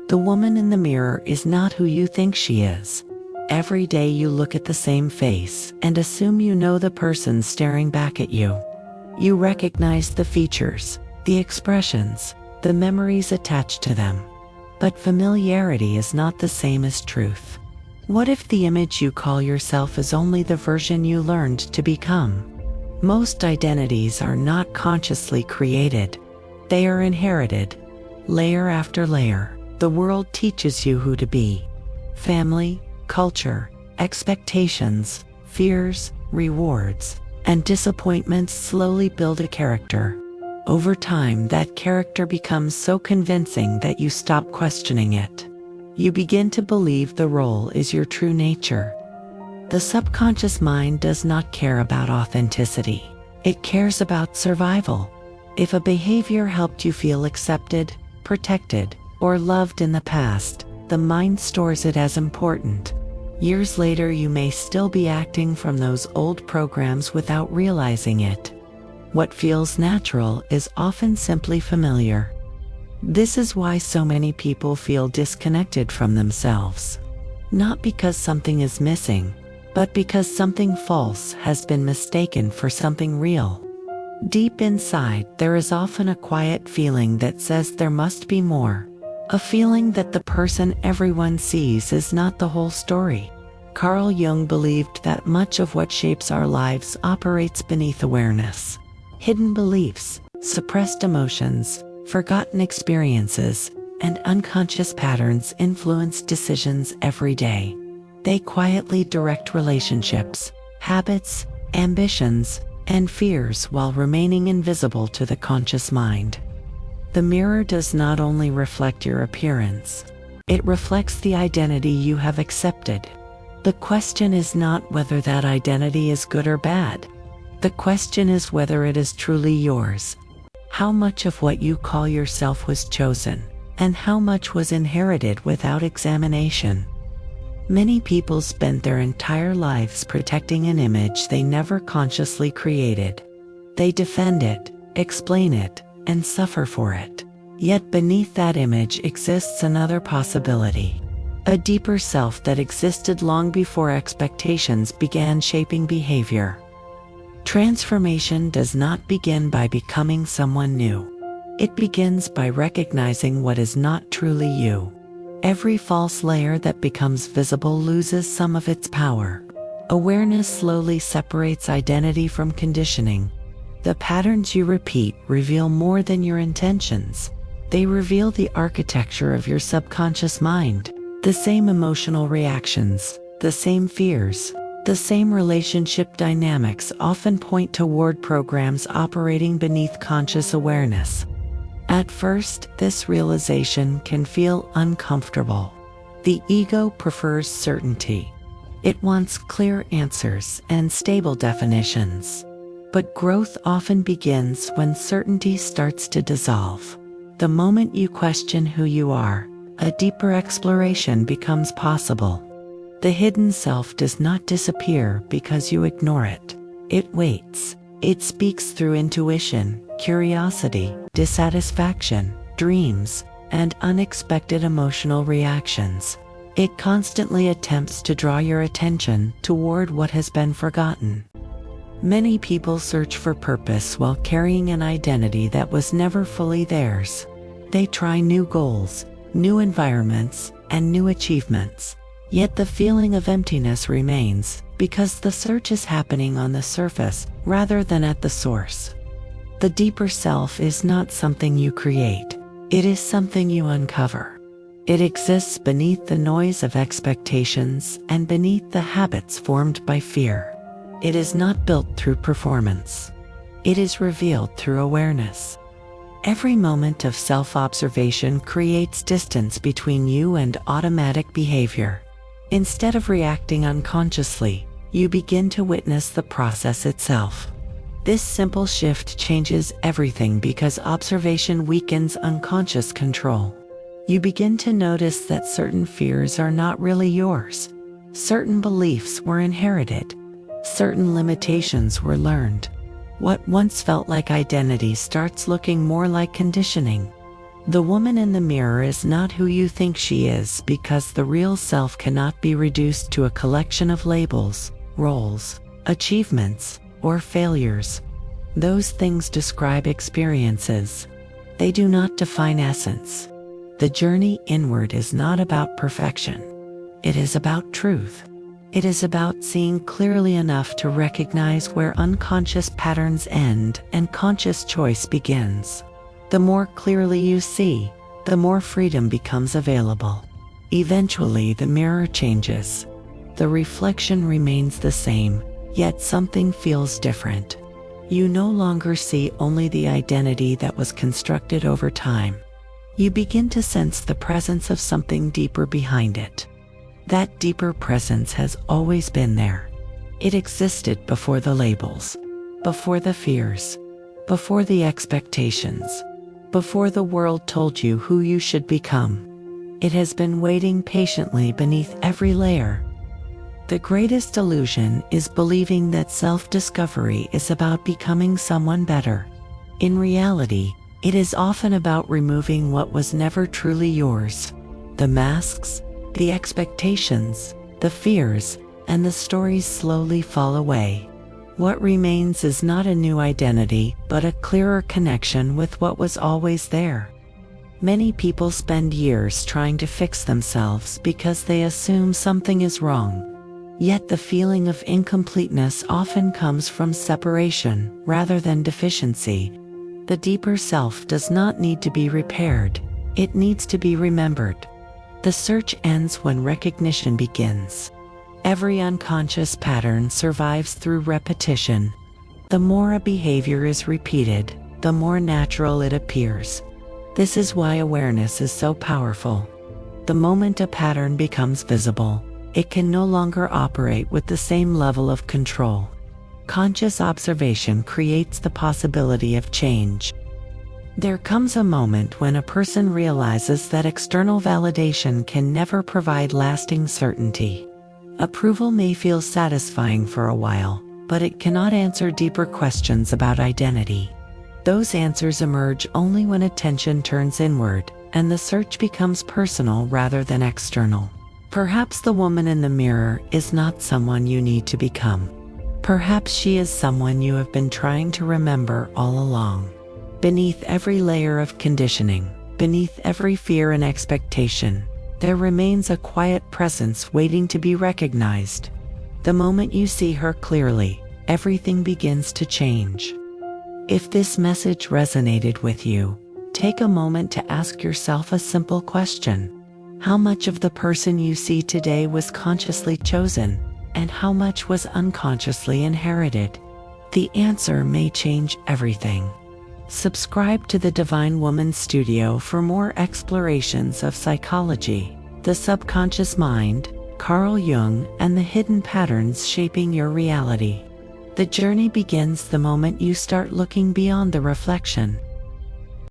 The woman in the mirror is not who you think she is. Every day you look at the same face and assume you know the person staring back at you. You recognize the features, the expressions, the memories attached to them. But familiarity is not the same as truth. What if the image you call yourself is only the version you learned to become? Most identities are not consciously created. They are inherited. Layer after layer, the world teaches you who to be. Family, culture, expectations, fears, rewards, and disappointments slowly build a character. Over time, that character becomes so convincing that you stop questioning it. You begin to believe the role is your true nature. The subconscious mind does not care about authenticity. It cares about survival. If a behavior helped you feel accepted, protected, or loved in the past, the mind stores it as important. Years later, you may still be acting from those old programs without realizing it. What feels natural is often simply familiar. This is why so many people feel disconnected from themselves. Not because something is missing, but because something false has been mistaken for something real. Deep inside, there is often a quiet feeling that says there must be more. A feeling that the person everyone sees is not the whole story. Carl Jung believed that much of what shapes our lives operates beneath awareness. Hidden beliefs, suppressed emotions, forgotten experiences, and unconscious patterns influence decisions every day. They quietly direct relationships, habits, ambitions, and fears while remaining invisible to the conscious mind. The mirror does not only reflect your appearance, it reflects the identity you have accepted. The question is not whether that identity is good or bad. The question is whether it is truly yours. How much of what you call yourself was chosen, and how much was inherited without examination? Many people spent their entire lives protecting an image they never consciously created. They defend it, explain it, and suffer for it. Yet beneath that image exists another possibility. A deeper self that existed long before expectations began shaping behavior. Transformation does not begin by becoming someone new. It begins by recognizing what is not truly you. Every false layer that becomes visible loses some of its power. Awareness slowly separates identity from conditioning. The patterns you repeat reveal more than your intentions. They reveal the architecture of your subconscious mind. The same emotional reactions, the same fears, the same relationship dynamics often point toward programs operating beneath conscious awareness. At first, this realization can feel uncomfortable. The ego prefers certainty. It wants clear answers and stable definitions. But growth often begins when certainty starts to dissolve. The moment you question who you are, a deeper exploration becomes possible. The hidden self does not disappear because you ignore it. It waits. It speaks through intuition, curiosity, dissatisfaction, dreams, and unexpected emotional reactions. It constantly attempts to draw your attention toward what has been forgotten. Many people search for purpose while carrying an identity that was never fully theirs. They try new goals, new environments, and new achievements. Yet the feeling of emptiness remains because the search is happening on the surface rather than at the source. The deeper self is not something you create. It is something you uncover. It exists beneath the noise of expectations and beneath the habits formed by fear. It is not built through performance. It is revealed through awareness. Every moment of self-observation creates distance between you and automatic behavior. Instead of reacting unconsciously, you begin to witness the process itself. This simple shift changes everything because observation weakens unconscious control. You begin to notice that certain fears are not really yours. Certain beliefs were inherited. Certain limitations were learned. What once felt like identity starts looking more like conditioning. The woman in the mirror is not who you think she is because the real self cannot be reduced to a collection of labels, roles, achievements, or failures. Those things describe experiences. They do not define essence. The journey inward is not about perfection. It is about truth. It is about seeing clearly enough to recognize where unconscious patterns end and conscious choice begins. The more clearly you see, the more freedom becomes available. Eventually, the mirror changes. The reflection remains the same, yet something feels different. You no longer see only the identity that was constructed over time. You begin to sense the presence of something deeper behind it. That deeper presence has always been there. It existed before the labels, before the fears, before the expectations, before the world told you who you should become. It has been waiting patiently beneath every layer. The greatest illusion is believing that self-discovery is about becoming someone better. In reality, it is often about removing what was never truly yours. The masks, the expectations, the fears, and the stories slowly fall away. What remains is not a new identity, but a clearer connection with what was always there. Many people spend years trying to fix themselves because they assume something is wrong. Yet the feeling of incompleteness often comes from separation rather than deficiency. The deeper self does not need to be repaired, it needs to be remembered. The search ends when recognition begins. Every unconscious pattern survives through repetition. The more a behavior is repeated, the more natural it appears. This is why awareness is so powerful. The moment a pattern becomes visible, it can no longer operate with the same level of control. Conscious observation creates the possibility of change. There comes a moment when a person realizes that external validation can never provide lasting certainty. Approval may feel satisfying for a while, but it cannot answer deeper questions about identity. Those answers emerge only when attention turns inward, and the search becomes personal rather than external. Perhaps the woman in the mirror is not someone you need to become. Perhaps she is someone you have been trying to remember all along. Beneath every layer of conditioning, beneath every fear and expectation, there remains a quiet presence waiting to be recognized. The moment you see her clearly, everything begins to change. If this message resonated with you, take a moment to ask yourself a simple question. How much of the person you see today was consciously chosen, and how much was unconsciously inherited? The answer may change everything. Subscribe to the Divine Woman Studio for more explorations of psychology, the subconscious mind, Carl Jung, and the hidden patterns shaping your reality. The journey begins the moment you start looking beyond the reflection.